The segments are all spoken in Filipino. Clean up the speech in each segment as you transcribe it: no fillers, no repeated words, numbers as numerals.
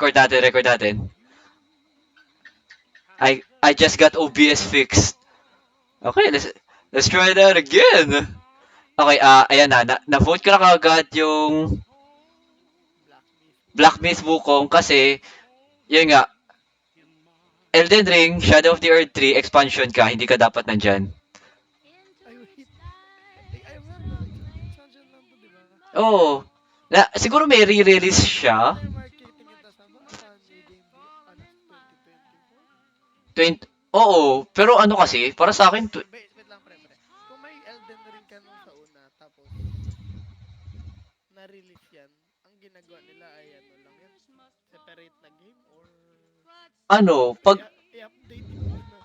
record natin. I just got OBS fixed. Okay, let's try that again. Okay, ayan na-vote ko na kagad yung Black Myth Wukong kasi, yun nga, Elden Ring, Shadow of the Earth 3, expansion ka, hindi ka dapat nandyan. Ay, wait. Ay, wala. Expansion lang to, di ba? Oo. Siguro may re-release siya. Ano yung marketing ito sa ba? New game di, 2024? 20, oo, pero ano kasi, para sa akin, Wait lang, pre. Kung may Elden Ring ka nung sa una, tapos na-release yan, ang ginagawa nila ay ano lang yan, separate na game or ano, pag i-update muna.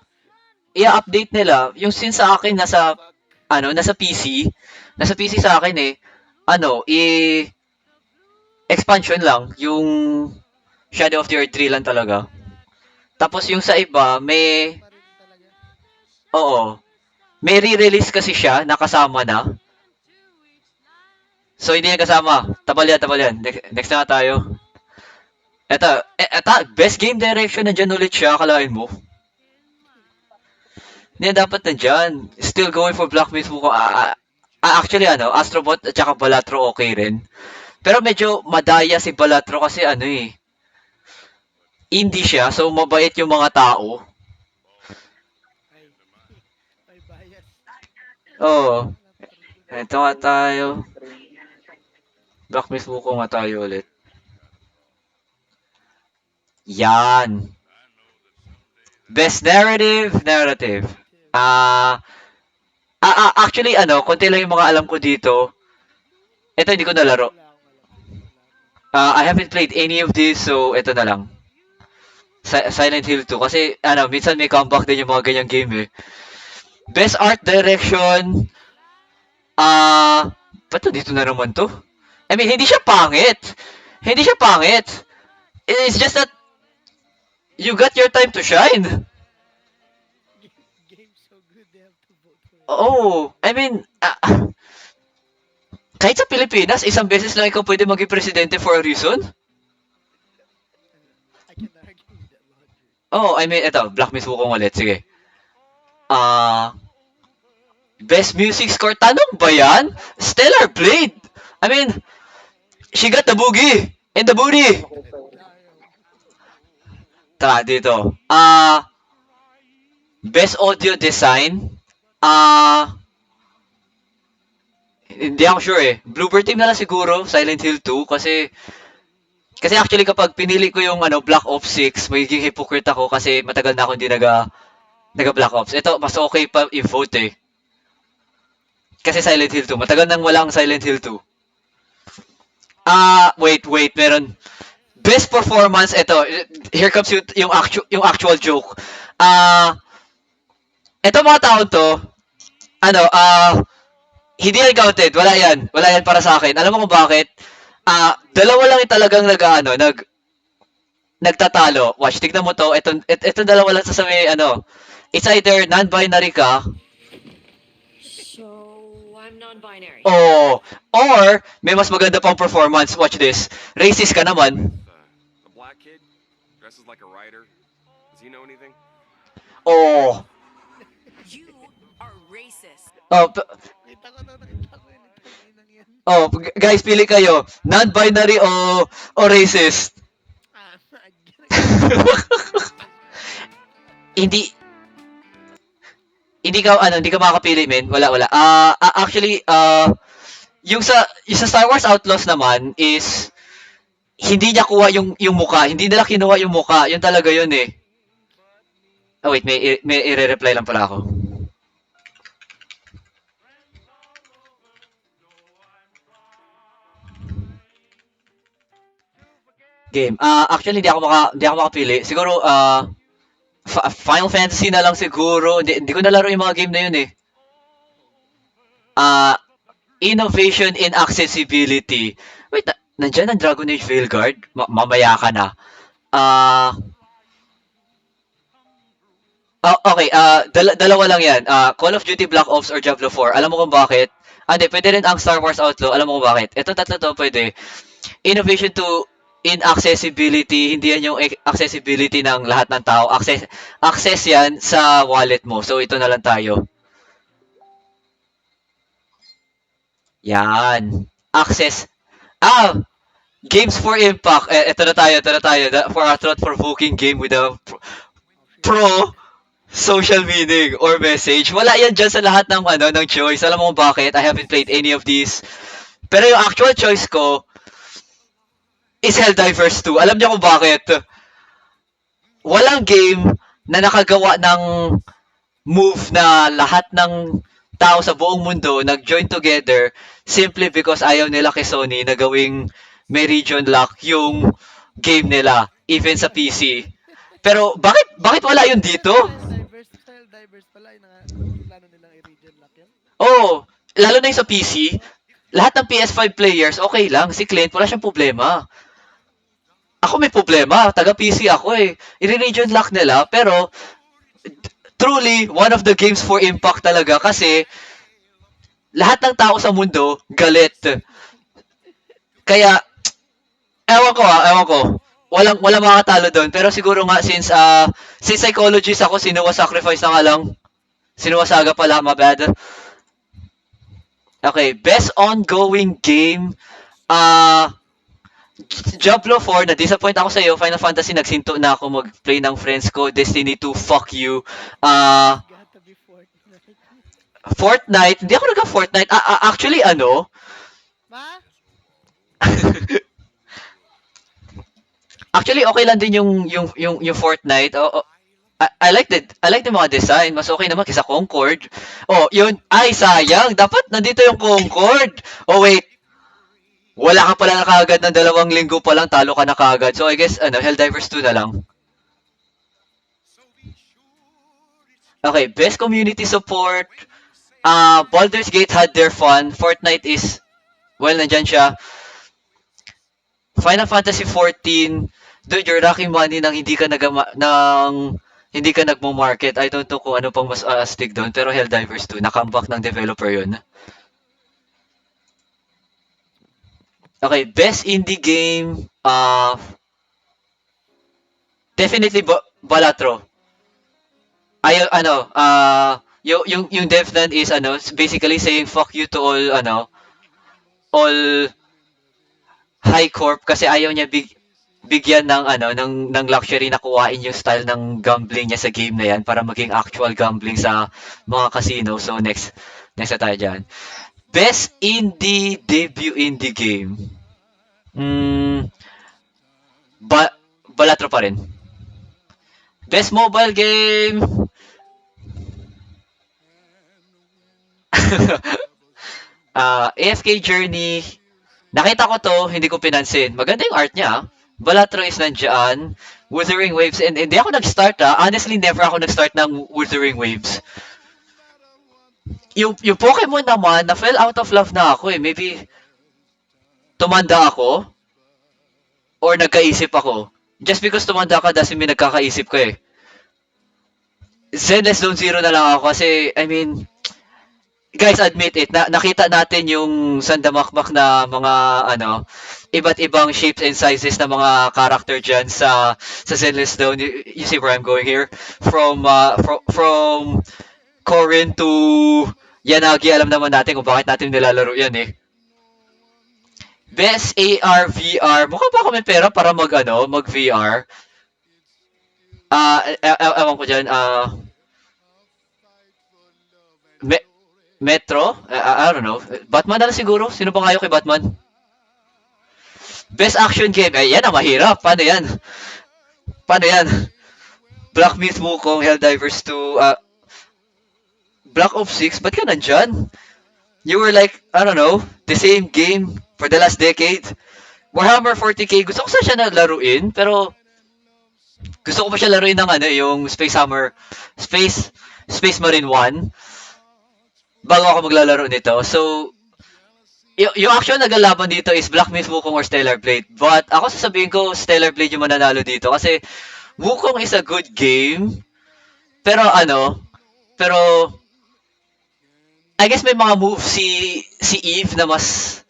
i-update nila, yung since sa akin What the nasa, fuck? nasa PC sa akin eh, expansion lang, yung Shadow of the Earth 3 lang talaga. Tapos yung sa iba, Expansion pa rin talaga. oo, may re-release kasi siya, nakasama na. So hindi niya kasama. Tabal yan. Next na tayo. Eto, best game direction nandyan ulit siya, kalahin mo. Hindi na dapat nandyan. Still going for Black Myth Wukong. Actually, Astrobot at saka Balatro okay rin. Pero medyo madaya si Balatro kasi indie siya, so mabait yung mga tao. Ay, may bias. Oo. Wala true. Ito nga tayo. Black Myth Wukong nga tayo ulit. Yan. Best narrative. Ah, actually konti lang yung mga alam ko dito. Ito hindi ko nalaro. Wala akong alam. Wala din. I haven't played any of this, so ito na lang. Silent Hill 2 kasi minsan may comeback din yung mga ganyang game eh. Best art direction, ba't to dito na naman to? I mean, hindi siya pangit. Hindi siya pangit. It's just that you got your time to shine. Game so good they have to vote for it. Oh, I mean, kahit sa Pilipinas, isang beses lang ikaw pwede maging presidente for a reason. I can argue with that logic. Oh, I mean, eto, Black Myth Wukong ulit. Sige. Best music score. Tanong ba yan? Stellar Blade. I mean, she got the boogie and the booty. Let it down. Tara, dito. Best audio design. Hindi ako sure eh. Bloober Team na lang siguro, Silent Hill 2 kasi actually kapag pinili ko yung Black Ops 6, magiging hypocrite ako kasi matagal na ako hindi naga Black Ops. Ito mas okay pa i-vote eh. Kasi Silent Hill 2, matagal nang wala ang Silent Hill 2. Wait, meron. Best performance, ito. Here comes yung actual joke. Ito mga tao to, ano, hindi yan counted. Wala yan. Wala yan para sa akin. Alam mo kung bakit? Dalawa lang yung talagang nagtatalo. Watch, tignan mo to. Ito dalawa lang sa may, it's either non-binary ka, So, I'm non-binary. or may mas maganda pang performance. Watch this. Racist ka naman. The black kid dresses like a writer. Does he know anything? Oh. You are racist. Oh, Nakita ko yun. Itang inang yan. guys, pili kayo. Non-binary o racist? hindi hindi ka makakapili, men. Wala. Actually, yung sa Star Wars Outlaws naman is hindi niya kuha yung muka. Hindi nila kinuha yung muka. Yun talaga yun eh. Oh, wait, may i-reply lang pala ako. Game. Actually hindi ako makapili. Siguro Final Fantasy na lang siguro. Hindi ko nalaro yung mga game na yun eh. Innovation in accessibility. Wait, nandiyan ang Dragon Age Veilguard? Mamaya ka na. Okay, dalawa lang yan. Call of Duty Black Ops or Diablo 4. Alam mo kung bakit? Hindi, pwede rin ang Star Wars Outlaw. Alam mo kung bakit? Ito tatlo to, pwede. Innovation to in accessibility, hindi yan yung accessibility ng lahat ng tao. Access yan sa wallet mo. So, ito na lang tayo. Yan. Access. Ah! Games for Impact. Ito na tayo, ito na tayo. For a thought-provoking game with a pro social meaning or message. Wala yan dyan sa lahat ng ng choice. Alam mo bakit? I haven't played any of these. Pero yung actual choice ko is Helldivers 2. Alam niyo kung bakit? Walang game na nakagawa ng move na lahat ng tao sa buong mundo nag-join together simply because ayaw nila kay Sony na gawing may region lock yung game nila, even sa PC. Pero bakit wala yun dito? Divers pala, yung plano nilang i-region lock yan. Oh, lalo na yung sa PC, lahat ng PS5 players, okay lang. Si Clint, wala siyang problema. Ako may problema. Taga-PC ako eh. I-region lock nila, pero truly, one of the games for Impact talaga kasi lahat ng tao sa mundo galit. Kaya, ewan ko. Walang makakatalo doon. Pero siguro nga, since psychologist ako, Sinuwa Sacrifice na nga lang. Sinuwa Saga pala, my bad. Okay, best ongoing game. Diablo 4, na-disappoint ako sa iyo. Final Fantasy, nagsinto na ako mag-play ng friends ko. Destiny 2, fuck you. Got to be Fortnite. Fortnite, hindi ako nagka-Fortnite. Actually, Ba? Actually, okay lang din yung Fortnite. I like the mga design. Mas okay naman kaysa Concord. Oh, yun. Ay, sayang. Dapat nandito yung Concord. Oh, wait. Wala ka pala na kaagad ng 2 linggo pa lang, talo ka na kaagad. So, I guess, Helldivers 2 na lang. Okay, best community support. Baldur's Gate had their fun. Fortnite is, well, nandyan siya. Final Fantasy 14, dude, you're racking money nang hindi ka hindi ka nagmo-market. I don't know kung ano pang mas astig doon, pero Helldivers 2, na-comeback ng developer yun. Okay, best indie game, definitely Balatro. Yung devnan is basically saying fuck you to all high corp kasi ayaw niya bigyan ng luxury na kuhain yung style ng gambling niya sa game na yan para maging actual gambling sa mga casino. So next na tayo dyan. Best indie debut indie game. Balatro pa rin. Best mobile game. AFK Journey. Nakita ko to, hindi ko pinansin. Maganda yung art niya. Balatro is nandyan. Wuthering Waves. And hindi ako nag-start Honestly, never ako nag-start ng Wuthering Waves. Yung Pokemon naman, na-fell out of love na ako eh. Maybe tumanda ako or nagkaisip ako. Just because tumanda ka doesn't mean nagkakaisip ka eh. Zenless Zone Zero na lang ako kasi, I mean, guys, admit it, nakita natin yung sandamakmak na mga, iba't ibang shapes and sizes na mga character dyan sa Zenless Zone. You see where I'm going here? From Corrin to Yanagi, alam naman natin kung bakit natin nilalaro yan eh. Best AR, VR. Mukha ba ako may pera para mag-VR? Ewan ko dyan. Metro? I don't know. Batman na lang siguro. Sino pa kayo kay Batman? Best action game. Yan ang mahirap. Paano yan? Black Myth Wukong, Helldivers 2, Black Ops 6. Ba't ka nandyan? You were like, I don't know, the same game for the last decade. Warhammer 40k, gusto ko siya na laruin, pero gusto ko pa siya laruin ng yung Space Marine 1 bago ako maglalaro nito. So, yung actual naglalaban dito is Black Myth Wukong or Stellar Blade. But ako sasabihin ko, Stellar Blade yung mananalo dito kasi Wukong is a good game. Pero I guess may mga moves si Eve na mas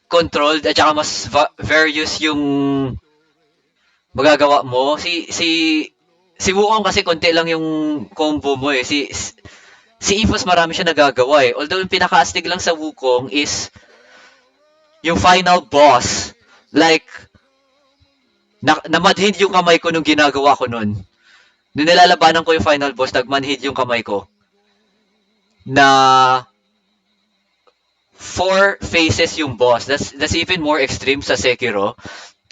controlled at saka mas various yung magagawa mo. Si Wukong kasi konti lang yung combo mo eh. Si Evos marami siya nagagawa eh. Although yung pinaka-astig lang sa Wukong is yung final boss. Like, namadhid yung kamay ko nung ginagawa ko nun. Nung nilalabanan ko yung final boss, nagmanhid yung kamay ko. Na 4 faces yung boss. That's even more extreme sa Sekiro.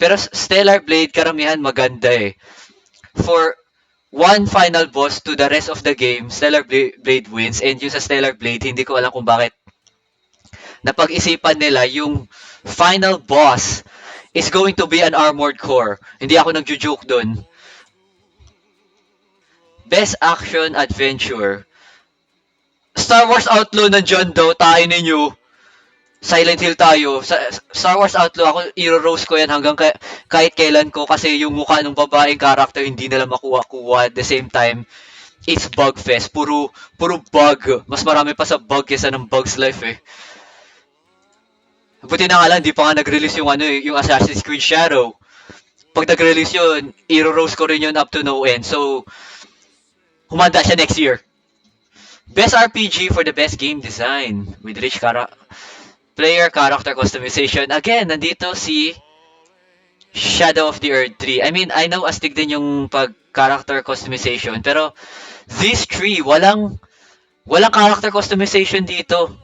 Pero Stellar Blade, karamihan maganda eh. For one final boss to the rest of the game, Stellar Blade wins. And yung sa Stellar Blade, hindi ko alam kung bakit napag-isipan nila yung final boss is going to be an armored core. Hindi ako nagjo-joke dun. Best action adventure. Star Wars Outlaw nandiyan daw, tayo ninyo. Silent Hill tayo. Sa Star Wars Outlaw, ako i-roast ko yan hanggang kahit kailan ko kasi yung mukha ng babaeng character hindi nila makuha-kuha. At the same time, it's bug fest. Puro bug. Mas marami pa sa bug kesa ng Bug's Life eh. Buti na nga lang, di pa nga nag-release yung yung Assassin's Creed Shadow. Pag nag-release yun, i-roast ko rin yun up to no end. So, humanda siya next year. Best RPG for the best game design with rich player character customization. Again, nandito si Shadow of the Earth 3. I mean, I know astig din yung pag-character customization, pero these 3, walang character customization dito.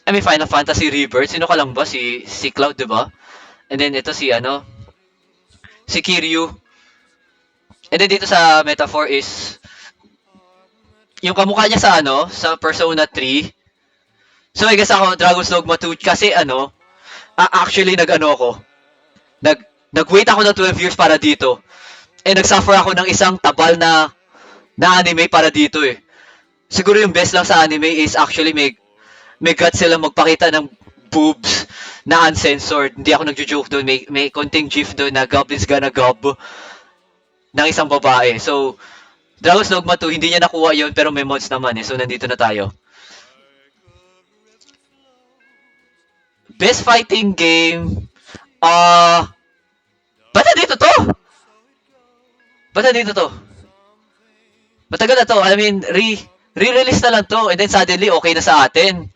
I mean, Final Fantasy Rebirth, sino ka lang ba? Si Cloud, di ba? And then ito si Kiryu. And then dito sa metaphor is yung kamukha niya sa Persona 3. So I guess ako Dragon's Dogma 2 kasi actually nag-wait ako ng 12 years para dito. And nagsuffer ako ng isang tabal na anime para dito eh. Siguro yung best lang sa anime is actually may guts sila magpakita ng boobs na uncensored. Hindi ako nagjo-joke doon. May konting gif doon na Goblin's Gonna Gob ng isang babae. So, Dragon's Dogma 2, hindi niya nakuha yun pero may mods naman eh. So, nandito na tayo. Best fighting game. Ba't nandito to? Matagal na to. I mean, re-release na lang to. And then suddenly, okay na sa atin.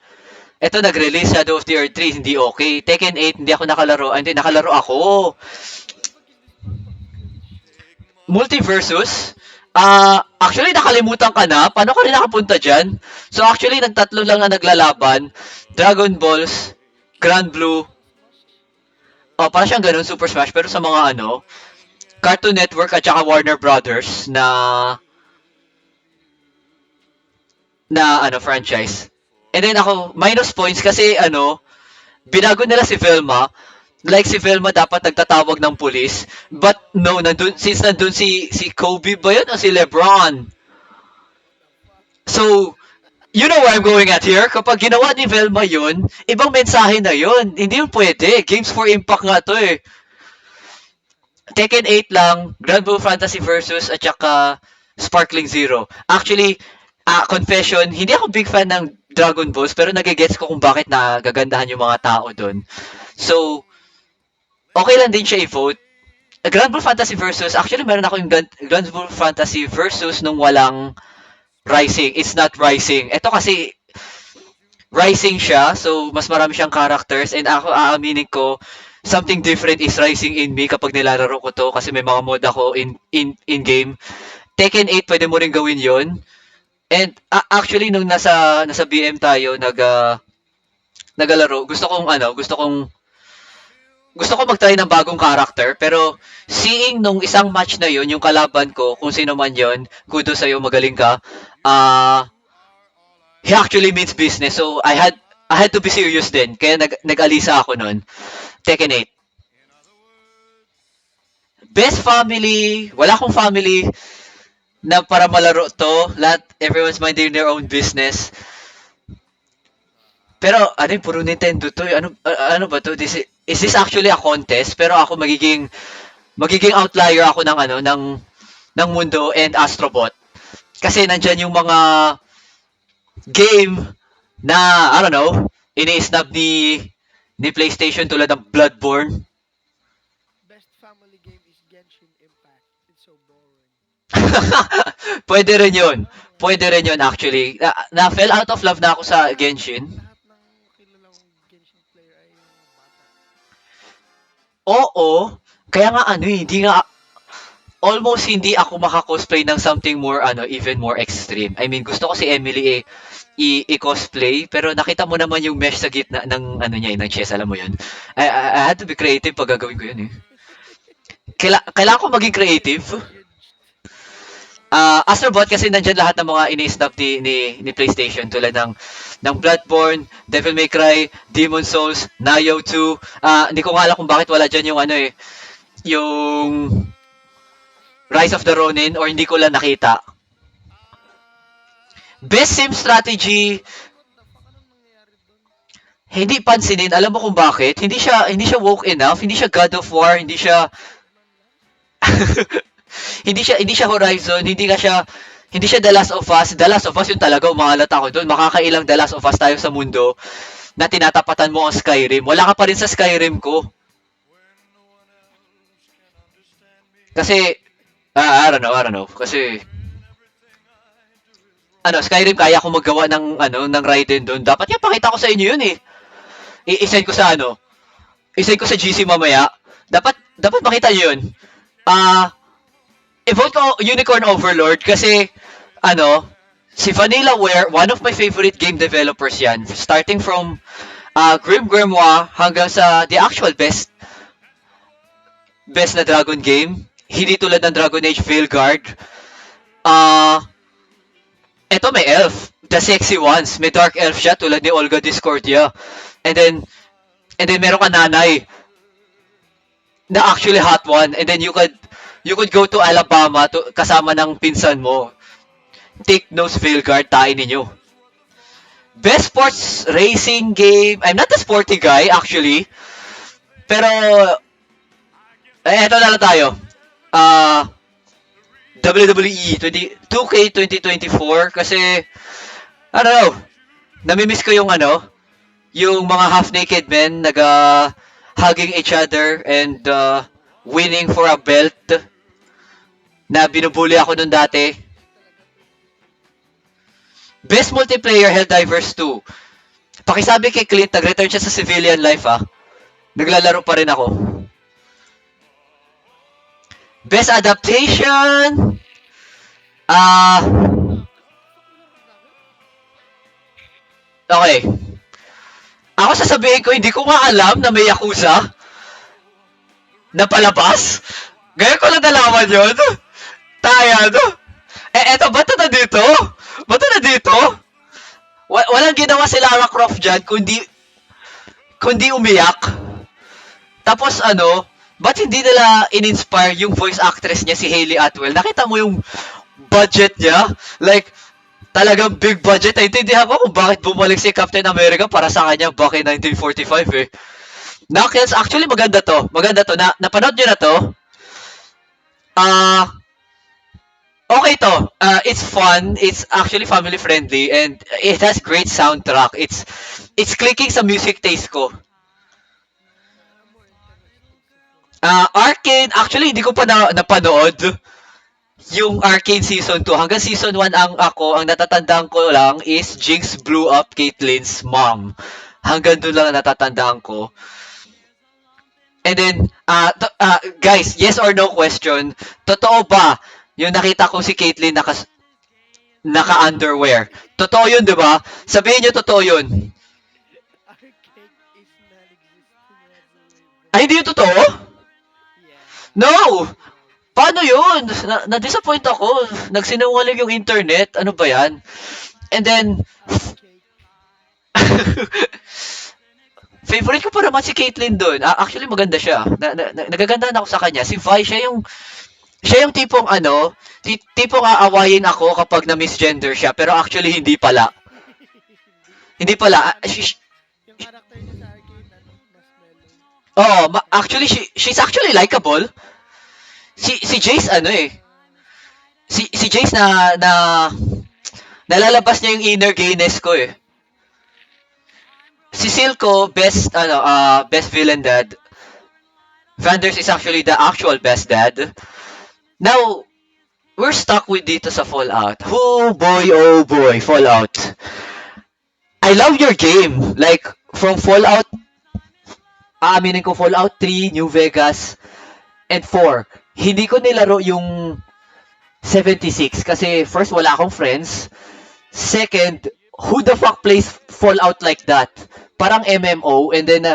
Ito, nag-release Shadow of the Earth 3, hindi okay. Tekken 8, hindi ako nakalaro. Hindi, nakalaro ako. Multiversus. Actually, nakalimutan ka na. Paano ka rin nakapunta dyan? So, actually, nagtatlo lang na naglalaban. Dragon Balls, Grand Blue. Parang siyang ganun, Super Smash. Pero sa mga Cartoon Network at saka Warner Brothers na franchise. And then ako, minus points kasi binago nila si Velma. Like si Velma dapat nagtatawag ng pulis. But no, since nandun si Kobe ba yun o si Lebron? So, you know where I'm going at here? Kapag ginawa ni Velma yun, ibang mensahe na yun. Hindi yun pwede. Games for Impact nga to eh. Tekken 8 lang, Grand Blue Fantasy Versus at saka Sparkling Zero. Actually, confession, hindi ako big fan ng Dragon Balls pero nagigets ko kung bakit nagagandahan yung mga tao doon. So, okay lang din siya i-vote. Grand Blue Fantasy Versus, actually meron ako yung Grand Blue Fantasy Versus nung walang Rising. It's not Rising. Ito kasi Rising siya, so mas marami siyang characters and ako aaminin ko something different is rising in me kapag nilalaro ko to kasi may mga mod ako in game. Tekken 8 pwede mo rin gawin 'yon. And actually nung nasa BM tayo nagalaro, gusto ko mag-try ng bagong character pero seeing nung isang match na 'yon, yung kalaban ko, kung sino man 'yon, kudos sa iyo, magaling ka. He actually means business. So I had to be serious din. Kaya nag-alisa ako noon. Tekken 8. Best family, wala akong family na para malaro to. Everyone's minding their own business. Pero puro Nintendo to. Ano ba to? Is this actually a contest? Pero ako magiging outlier ako ng mundo and Astrobot. Kasi nandyan yung mga game na, I don't know, ini-snub ni PlayStation tulad ng Bloodborne. Best family game is Genshin It's so boring. Pwede rin yun. Pwede rin yun actually. Na-fell out of love na ako sa Genshin. Lahat ng kilala kong Genshin player ay yung mga bata. Oo. Kaya nga ano eh, hindi nga almost hindi ako maka-cosplay ng something more even more extreme. I mean, gusto ko si Emily i-cosplay pero nakita mo naman yung mesh sa gitna ng niya, ng chest, alam mo yun. I had to be creative pag gagawin ko yun eh. Kailangan ko maging creative. Huge. Astrobot kasi nandyan lahat ng mga ini-snap ni PlayStation tulad ng Bloodborne, Devil May Cry, Demon Souls, Nioh 2. Hindi ko nga alam kung bakit wala dyan yung yung Rise of the Ronin or hindi ko lang nakita. Best sim strategy, What the fuck? Anong nangyayari doon? hindi pansinin. Alam mo kung bakit? Hindi siya woke enough, hindi siya God of War, hindi siya hindi siya Horizon, hindi siya The Last of Us. The Last of Us yung talaga umahalat ako doon. Makakailang The Last of Us tayo sa mundo na tinatapatan mo ang Skyrim. Wala ka pa rin sa Skyrim ko. Kasi I don't know. Kasi Skyrim kaya ko magawa ng Raiden doon. Dapat nga pakita ko sa inyo yun eh. I-send ko sa i-send ko sa GC mamaya. Dapat makita niyo yun. I-vote ko Unicorn Overlord kasi si Vanillaware, one of my favorite game developers yan. Starting from Grim Grimoire hanggang sa the actual best na Dragon game. Hindi tulad ng Dragon Age Veilguard. Eto may elf. The sexy ones. May dark elf siya tulad ni Olga Discordia. And then meron ka nanay na actually hot one. And then you could go to Alabama kasama ng pinsan mo. Take notes, Veilguard, tayo ninyo. Best sports racing game. I'm not a sporty guy, actually. Pero, eto na lang tayo. WWE 2K 2024 kasi, I don't know, namimiss ko yung mga half-naked men hugging each other and winning for a belt na binubuli ako nun dati. Best multiplayer, Helldivers 2. Pakisabi kay Clint, nag-return siya sa civilian life Naglalaro pa rin ako. Best adaptation. Okay. Ako sasabihin ko, hindi ko nga alam na may Yakuza na palabas. Ngayon ko lang nalaman yun. Tayan. Eto, ba't na dito? Ba't na dito? Walang ginawa si Lara Croft dyan, kundi umiyak. Tapos ba't hindi nila in-inspire yung voice actress niya, si Hayley Atwell? Nakita mo yung budget niya? Like, talagang big budget. Naintindihan ko kung bakit bumalik si Captain America para sa kanya back in 1945 eh. Knuckles, actually maganda to. Napanood nyo na to? Okay to. It's fun. It's actually family friendly and it has great soundtrack. It's clicking sa music taste ko. Arcane, actually hindi ko pa napanood yung Arcane Season 2. Hanggang Season 1 ang natatandaan ko lang is Jinx blew up Caitlyn's mom. Hanggang doon lang natatandaan ko. And then, guys, yes or no question, totoo ba yung nakita ko si Caitlyn naka-underwear? Totoo yun, di ba? Sabihin nyo, totoo yun. Arcade is non-existent whatsoever. Ay, hindi yun totoo? Yeah. No! Paano yun? Na-disappoint ako. Nagsinungaling yung internet. Ano ba yan? And then, Cake. favorite ko pa naman si Caitlyn doon. Actually, maganda siya. Nagagandahan ako sa kanya. Si Vi, siya yung tipong tipong aawayin ako kapag na-misgender siya. Pero actually, hindi pala. Hindi pala. Yung character niya sa Arcade, mas mellow. Oo, actually, she's actually likable. Si Jace, si Jace nalalabas niya yung inner gayness ko eh. Si Silco, best villain dad. Vanders is actually the actual best dad. Now, we're stuck with dito sa Fallout. Oh boy, Fallout. I love your game. Like, from Fallout, aaminin ko Fallout 3, New Vegas, and 4. Hindi ko nilaro yung 76 kasi first, wala akong friends. Second, who the fuck plays Fallout like that? Parang MMO, and then,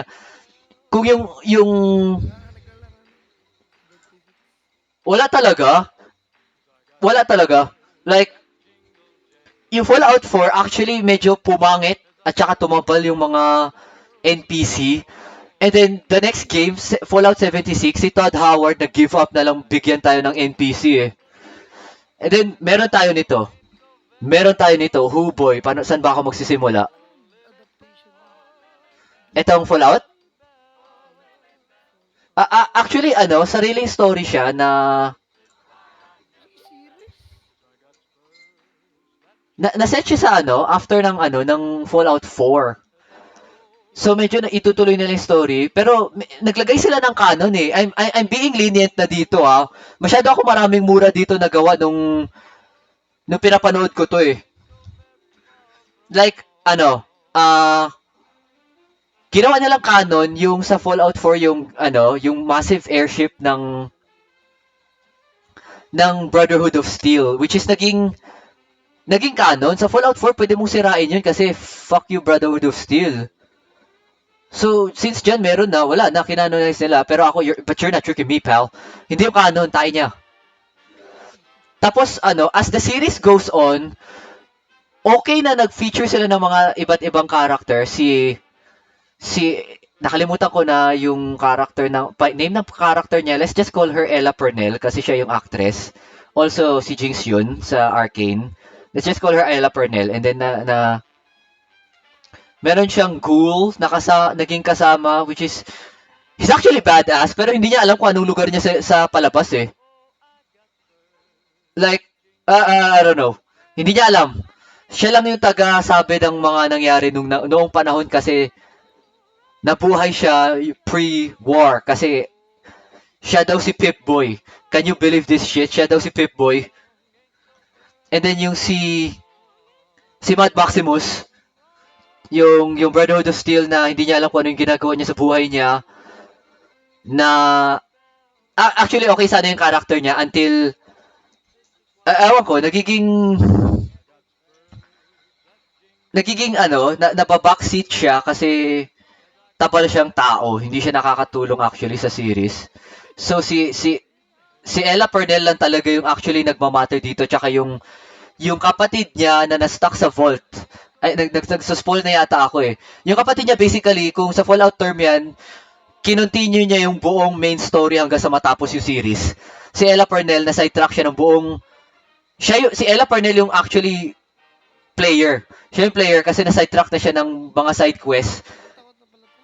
kung yung, wala talaga, wala talaga. Like, yung Fallout 4, actually, medyo pumangit at saka tumabal yung mga NPC. And then, the next game, Fallout 76, si Todd Howard nag-give up na lang bigyan tayo ng NPC eh. And then, meron tayo nito. Meron tayo nito. Who boy? Paano, saan ba ako magsisimula? Adaptation. Etong Fallout? Actually, sariling story siya na Series? naset siya sa after ng Fallout 4. So medyo na itutuloy nila yung story, pero naglagay sila ng canon eh. I'm being lenient na dito ah. Masyado ako maraming mura dito na gawa nung pinapanood ko to eh. Like ginawa nilang canon yung sa Fallout 4 yung massive airship ng Brotherhood of Steel, which is naging canon. Sa Fallout 4 pwede mong sirain yun kasi fuck you Brotherhood of Steel. So, since dyan meron na, wala na, kinanonize nila. Pero ako, but you're not tricking me, pal. Hindi yung canon, tayo niya. Tapos, as the series goes on, okay na nag-feature sila ng mga iba't ibang character. Nakalimutan ko na yung character name ng character niya. Let's just call her Ella Purnell kasi siya yung actress. Also, si Jinx Yun sa Arcane. Let's just call her Ella Purnell. And then, meron siyang ghoul na naging kasama, which is, he's actually badass, pero hindi niya alam kung anong lugar niya sa palabas eh. Like, I don't know. Hindi niya alam. Siya lang yung taga-sabi ng mga nangyari noong panahon kasi nabuhay siya pre-war kasi siya daw si Pip-Boy. Can you believe this shit? Siya daw si Pip-Boy. And then yung si Mad Maximus, yung Brotherhood of Steel na hindi niya alam kung ano yung ginagawa niya sa buhay niya, na actually okay sana yung character niya until ewan ko, nagiging nababackseat siya kasi tabal siyang tao, hindi siya nakakatulong actually sa series. So si Ella Purnell lang talaga yung actually nagmamatter dito, tsaka yung kapatid niya na na-stuck sa vault. Ay, nagsa-spoil na yata ako eh. Yung kapatid niya basically, kung sa Fallout term yan, kinontinue niya yung buong main story hanggang sa matapos yung series. Si Ella Purnell, na sidetrack siya ng buong... si Ella Purnell yung actually player. Siya yung player kasi na sidetrack na siya ng mga side quests. Takot na pala to.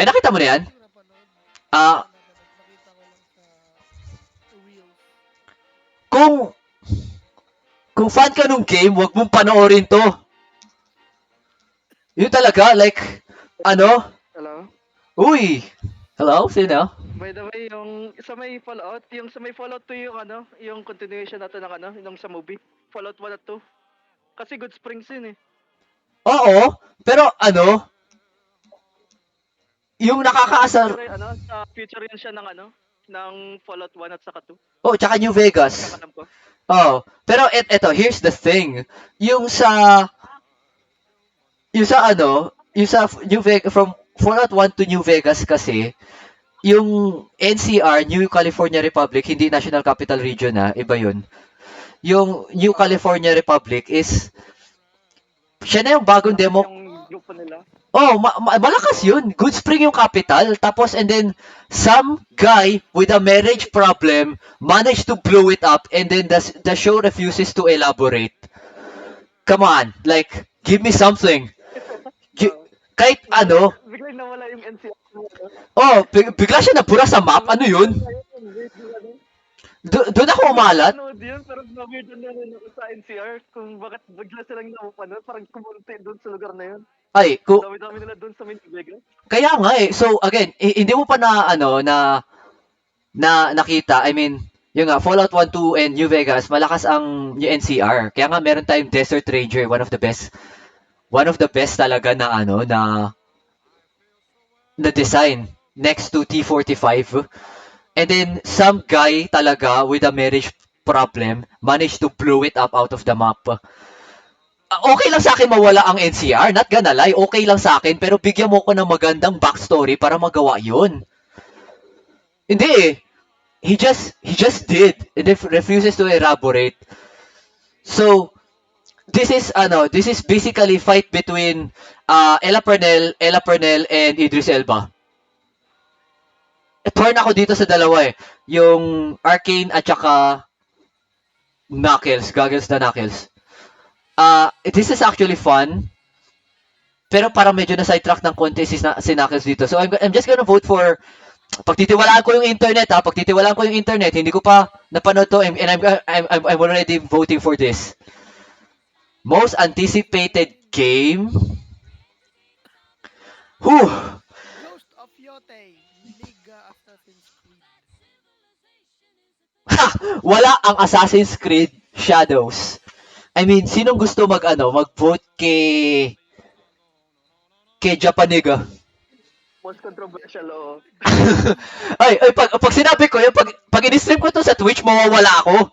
Ay, nakita mo na yan? Hindi ko napanood. Ah, Nakita ko lang sa Reels. kung fan ka nung game, wag mong panoorin to. Yun talaga, like, Hello? uy, hello, sino? By the way, yung sa may Fallout 2 yung yung continuation natin ng yung sa movie. Fallout 1 at 2. Kasi Good Springs yun eh. Oo, pero yung nakakaasar, Future yun siya ng Fallout 1 at saka 2. oh, tsaka New Vegas. Kakalam ko. Oh, pero eto, here's the thing. Yung sa yung sa New Vegas, from Fallout 1 to New Vegas kasi, yung NCR, New California Republic, hindi National Capital Region iba yun. Yung New California Republic is, siya na yung bagong demo. Yung grupo nila. Oh, malakas yun. Good Spring yung capital. Tapos, and then, some guy with a marriage problem managed to blow it up, and then the show refuses to elaborate. Come on, like, give me something. Kahit Biglang nawala yung NCR. oh, bigla siya nabura sa map. Ano yun? Doon ako umalat. Ano yun, pero na-weird na ako sa NCR kung bakit bigla silang napapanood. Parang kumunti doon sa lugar na yun. Ay, Dami-dami nila doon sa Vegas. kaya nga eh. So, again, hindi mo pa na na nakita, I mean, yung nga, Fallout 1, 2, and New Vegas, malakas ang yung NCR. Kaya nga meron tayong Desert Ranger, one of the best talaga na ano, na design next to T45. And then, some guy talaga with a marriage problem managed to blow it up out of the map. Okay lang sa akin mawala ang NCR, not gonna lie, okay lang sa akin, pero bigyan mo ko ng magandang backstory para magawa yun. Hindi eh. He just did. And refuses to elaborate. So, this is basically fight between Ella Purnell and Idris Elba. Torn ako dito sa dalawa eh. Yung Arcane at saka Knuckles, Goggles na Knuckles. This is actually fun. Pero parang medyo na sidetrack ng konti si Knuckles dito. So I'm just gonna vote for pagtitiwalaan ko yung internet pagtitiwalaan ko yung internet, hindi ko pa napanood to and I'm already voting for this. Most anticipated game. Whew. Ghost of Yote, Liga Assassin's Creed. Ha! Wala ang Assassin's Creed Shadows. I mean, sinong gusto mag-vote kay Japaniga? Most controversial, oo. ay, pag sinabi ko, pag in-stream ko to sa Twitch, mawawala ako.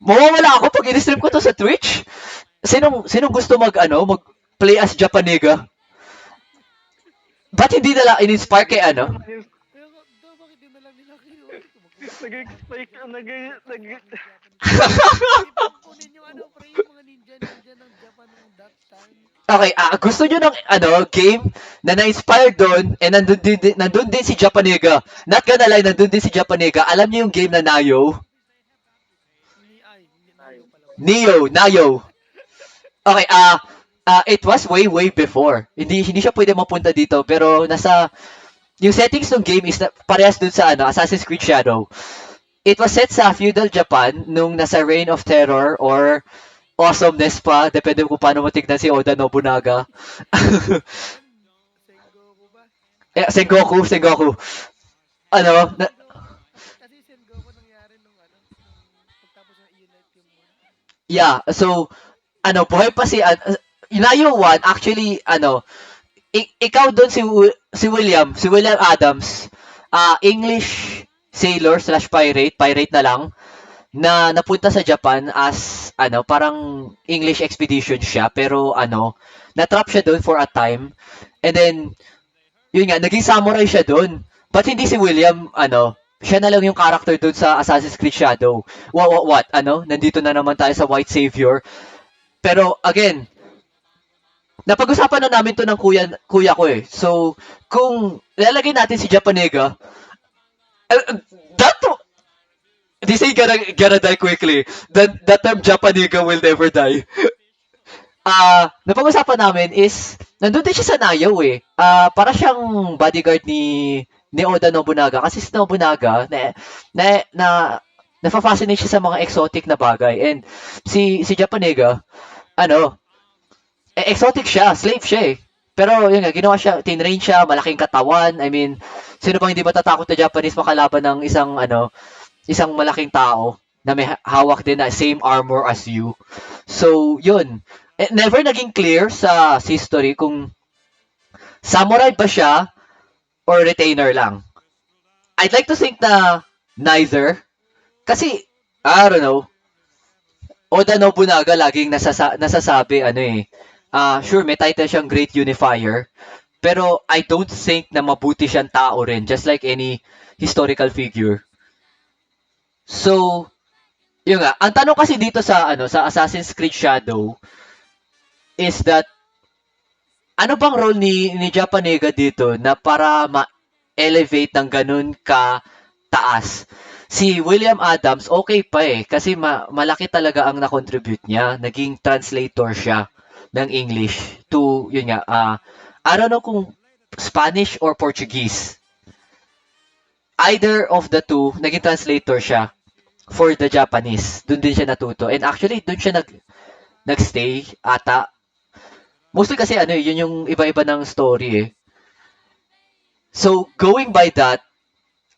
Mawawala ako pag in-stream ko to sa Twitch. Sinong gusto mag-play as Japaniga? Ba't hindi nila in-inspire kay ano? Kaya bakit din na lang nila kinuha? Nag-expect, Kunin yung pre, yung mga ninja ng Japan ng that time. Okay, gusto nyo ng game na na-inspire doon and nandun din si Japaniga. Not gonna lie, nandun din si Japaniga. Alam niyo yung game na Nayo? Nayo. Okay, it was way before. Hindi siya pwede mapunta dito pero yung settings ng game is parehas dun sa Assassin's Creed Shadow. It was set sa feudal Japan nung nasa Reign of Terror or Awesomeness pa, depende kung paano mo tignan si Oda Nobunaga. Sengoku ba? Sengoku. Kasi Sengoku nangyari nung pagtapos ng unite yung Yeah, so, buhay pa si, Inayo 1, actually, ikaw doon si William Adams, English sailor / pirate na lang, na napunta sa Japan as parang English expedition siya pero na-trap siya doon for a time and then yun nga naging samurai siya doon but hindi si William siya na lang yung character doon sa Assassin's Creed Shadow. What nandito na naman tayo sa White Savior pero again napag-usapan na namin to ng kuya ko eh. So kung lalagay natin si Japaniga this ain't gonna die quickly. The term Japaniga will never die. Napag-usapan namin is, nandun din siya sa Nayo eh. Para siyang bodyguard ni Oda Nobunaga. Kasi si Nobunaga, nafa-fascinate siya sa mga exotic na bagay. And si Japaniga, exotic siya, slave siya eh. Pero yun nga, ginawa siya, tinrain siya, malaking katawan. I mean, sino bang hindi matatakot na Japanese makalaban ng isang malaking tao na may hawak din na same armor as you. So, yun. Never naging clear sa history kung samurai ba siya or retainer lang. I'd like to think na neither. Kasi, I don't know, Oda Nobunaga laging nasasabi, sure, may title siyang Great Unifier, pero I don't think na mabuti siyang tao rin, just like any historical figure. So, yun nga. Ang tanong kasi dito sa Assassin's Creed Shadow is that ano bang role ni Japaniga dito na para ma-elevate ng ganun ka taas? Si William Adams okay pa eh kasi malaki talaga ang na-contribute niya. Naging translator siya ng English to yun nga I don't know kung Spanish or Portuguese. Either of the two, naging translator siya for the Japanese. Doon din siya natuto. And actually, doon siya nagstay ata. Mostly kasi yun yung iba-iba ng story eh. So, going by that,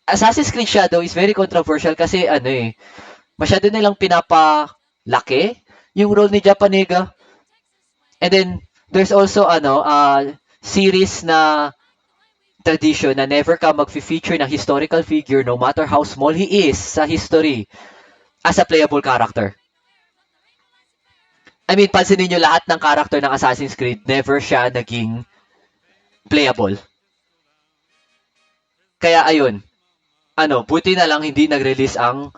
Assassin's Creed Shadow is very controversial kasi ano eh, masyado nilang pinapalaki yung role ni Japanega. And then, there's also series na tradition na never ka mag-feature ng historical figure no matter how small he is sa history as a playable character. I mean, pansinin nyo lahat ng character ng Assassin's Creed, never siya naging playable. Kaya ayun, buti na lang hindi nag-release ang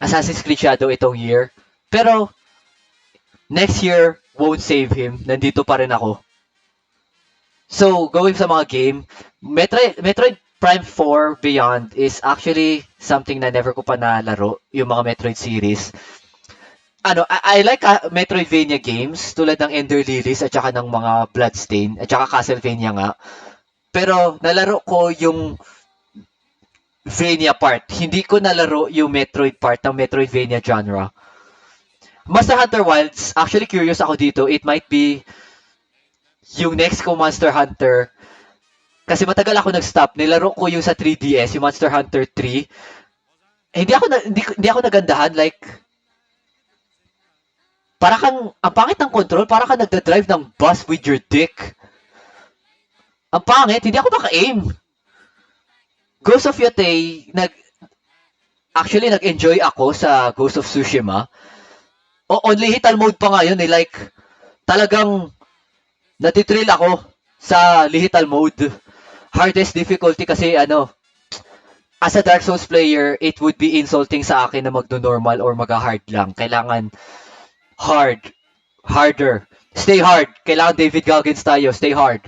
Assassin's Creed Shadow itong year. Pero, next year won't save him. Nandito pa rin ako. So, going sa mga game, Metroid Prime 4 Beyond is actually something na never ko pa nalaro, yung mga Metroid series. I like Metroidvania games tulad ng Ender Lilies at saka ng mga Bloodstain at saka Castlevania nga. Pero nalaro ko yung Vania part. Hindi ko nalaro yung Metroid part ng Metroidvania genre. Monster Hunter Wilds, actually curious ako dito. It might be yung next ko Monster Hunter. Kasi matagal ako nag-stop. Nilaro ko yung sa 3DS, yung Monster Hunter 3. Hindi ako nagandahan. Like, para kang, ang pangit ng control, para kang nagda-drive ng bus with your dick. Ang pangit, hindi ako maka-aim. Ghost of Yotei, nag-enjoy ako sa Ghost of Tsushima. On lethal mode pa nga yun eh, like, talagang natitrill ako sa lethal mode. Hardest difficulty kasi as a Dark Souls player, it would be insulting sa akin na magno-normal or mag-hard lang. Kailangan harder. Stay hard. Kailangan David Goggins tayo. Stay hard.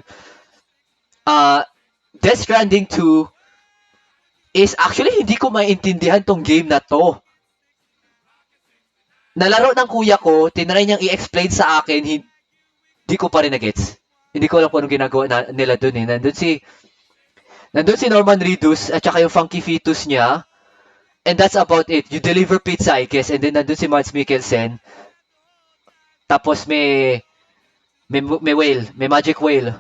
Death Stranding 2 is actually hindi ko maintindihan tong game na to. Nalaro ng kuya ko, tinry niyang i-explain sa akin, hindi ko pa rin na-gets. Hindi ko alam kung anong ginagawa nila dun eh. Nandun si Norman Reedus at saka yung funky fetus niya. And that's about it. You deliver pizza, I guess. And then nandun si Mads Mikkelsen. Tapos may whale. May magic whale.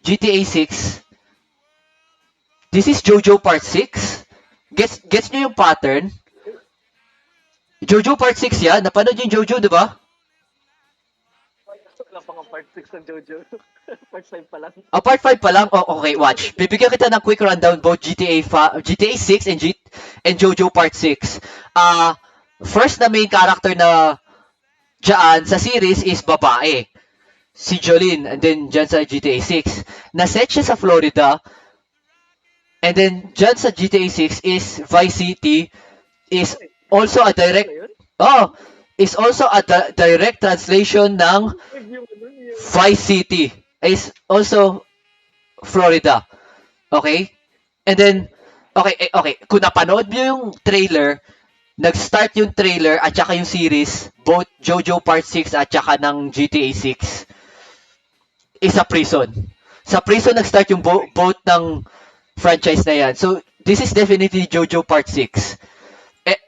GTA 6. This is JoJo Part 6. Gets nyo yung pattern? JoJo Part 6 yan. Napanood yung JoJo, di ba? Wala pa nga part 6 ng Jojo. Part 5 pa lang. Part 5 pa lang? Oh, okay, watch. Bibigyan kita ng quick rundown both GTA 6 and JoJo Part 6. First na main character na dyan sa series is babae. Si Jolene. And then dyan sa GTA 6. Naset siya sa Florida. And then dyan sa GTA 6 is Vice City. Is also a direct... is also a direct translation ng Vice City. Is also Florida. Okay? And then, okay. Kung napanood nyo yung trailer, nag-start yung trailer at saka yung series, both JoJo Part 6 at saka ng GTA 6, is a prison. Sa prison nag-start yung both ng franchise na yan. So, this is definitely JoJo Part 6.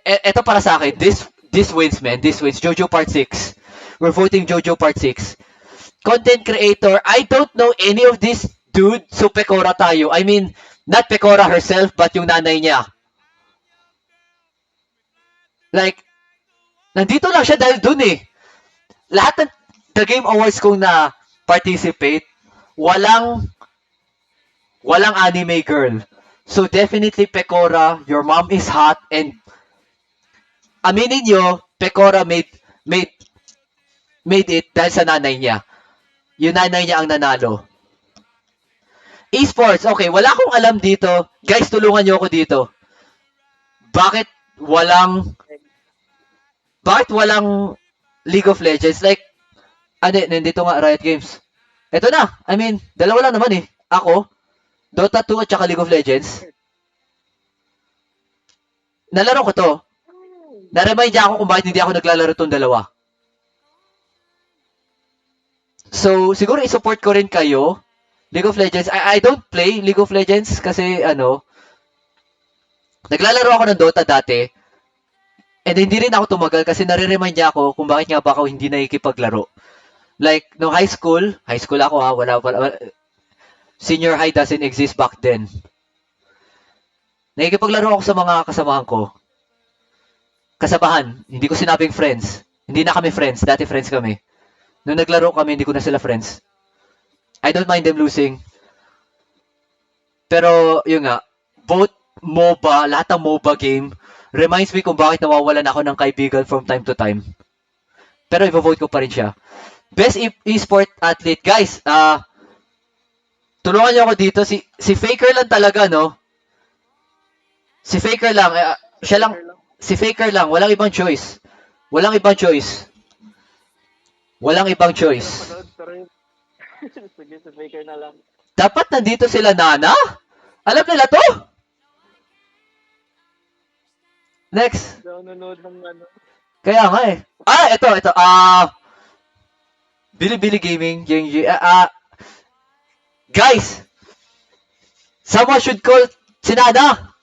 Eto para sa akin, this wins, man. This wins. JoJo Part 6. We're voting JoJo Part 6. Content creator, I don't know any of this dude, so Pecora tayo. I mean, not Pecora herself, but yung nanay niya. Like, nandito lang siya dahil dun eh. Lahat ng The Game Awards kung na-participate, walang anime girl. So definitely Pecora, your mom is hot, and aminin nyo, Pecora made it dahil sa nanay niya. Yung nanay niya ang nanalo. Esports, okay, wala akong alam dito. Guys, tulungan nyo ako dito. Bakit walang League of Legends? Like, nandito nga Riot Games. Ito na, I mean, dalawa lang naman eh. Ako, Dota 2 at saka League of Legends. Nalaro ko to. Na-remind niya ako kung bakit hindi ako naglalaro tong dalawa. So, siguro i-support ko rin kayo. League of Legends. I don't play League of Legends kasi naglalaro ako ng Dota dati. And hindi rin ako tumagal kasi nare-remind niya ako kung bakit nga ba ako hindi nakikipaglaro. Like, no high school ako wala. Senior high doesn't exist back then. Nakikipaglaro ako sa mga kasamahan ko. Kasabahan. Hindi ko sinabing friends. Hindi na kami friends. Dati friends kami. Nung naglaro kami, hindi ko na sila friends. I don't mind them losing. Pero, yun nga, both MOBA, lahat ng MOBA game, reminds me kung bakit nawawalan ako ng kaibigan from time to time. Pero i-vote ko pa rin siya. Best e-sport athlete. Guys, tulungan niyo ako dito. Si Faker lang talaga, no? Si Faker lang. Siya lang. Si Faker lang. Walang ibang choice. Walang ibang choice. Walang ibang choice. Panood, pero yun. Sige, sa faker na lang. Dapat nandito sila, Nana? Alam nila to? Next. Hindi ako nanood ng ano. Kaya nga eh. Ito. Bilibili Gaming. Guys! Someone should call si Nana.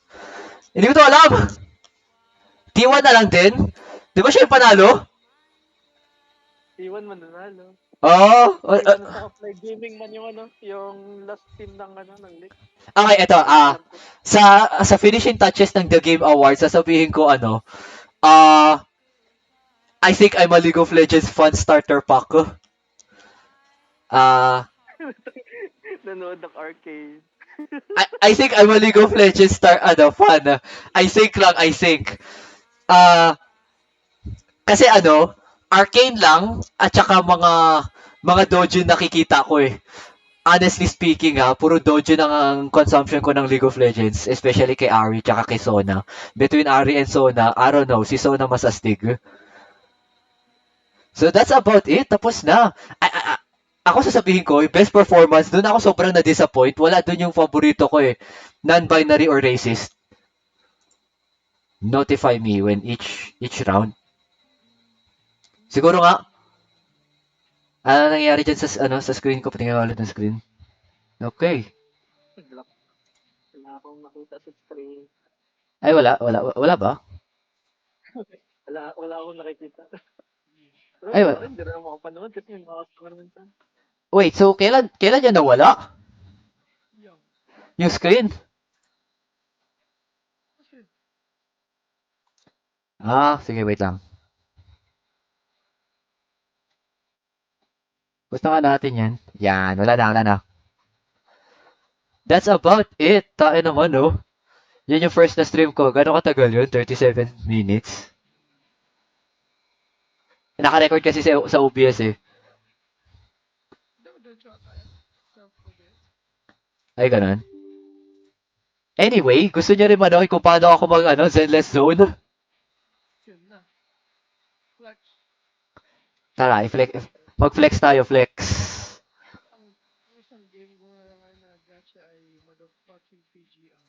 Hindi ko to alam. T1 na lang din. Di ba siya yung panalo? Iwan man nanalo. Oo. Sa offline gaming man yung ano, yung last team ng ano, ng league. Okay, ito. Sa finishing touches ng The Game Awards, sasabihin ko I think I'm a League of Legends fan starter pack ko. Nanood ng arcade. I think I'm a League of Legends fan. I think. Kasi arcane lang at saka mga dojo nakikita ko eh. Honestly speaking puro dojo ang consumption ko ng League of Legends, especially kay Ari tsaka kay Sona. Between Ari and Sona, I don't know, si Sona mas astig. So that's about it. Tapos na. Ako sasabihin ko, yung best performance, doon ako sobrang na-disappoint. Wala doon yung favorito ko eh. Non-binary or racist. Notify me when each round. Siguro nga, ano nangyayari dyan sa screen ko? Patingin ko ulit ng screen. Okay. Wala akong makita sa screen. Ay, wala ba? Wala akong nakikita. Ay, wala. Hindi na makapanood kasi yung mga naman sa... Wait, so kailan yan nawala? Yung screen? Sige, wait lang. Gusto nga natin yan. Yan, wala na. That's about it. Tayo naman, no? Yan yung first na stream ko. Gano'ng katagal yun? 37 minutes. Naka-record kasi sa OBS eh. Ay, ganun. Anyway, gusto niyo rin manood kung paano ako Zenless Zone? Yun na. Flex. Tara, mag-flex tayo, flex. Ang isang game ko na naman na gacha ay motherfucking PGR.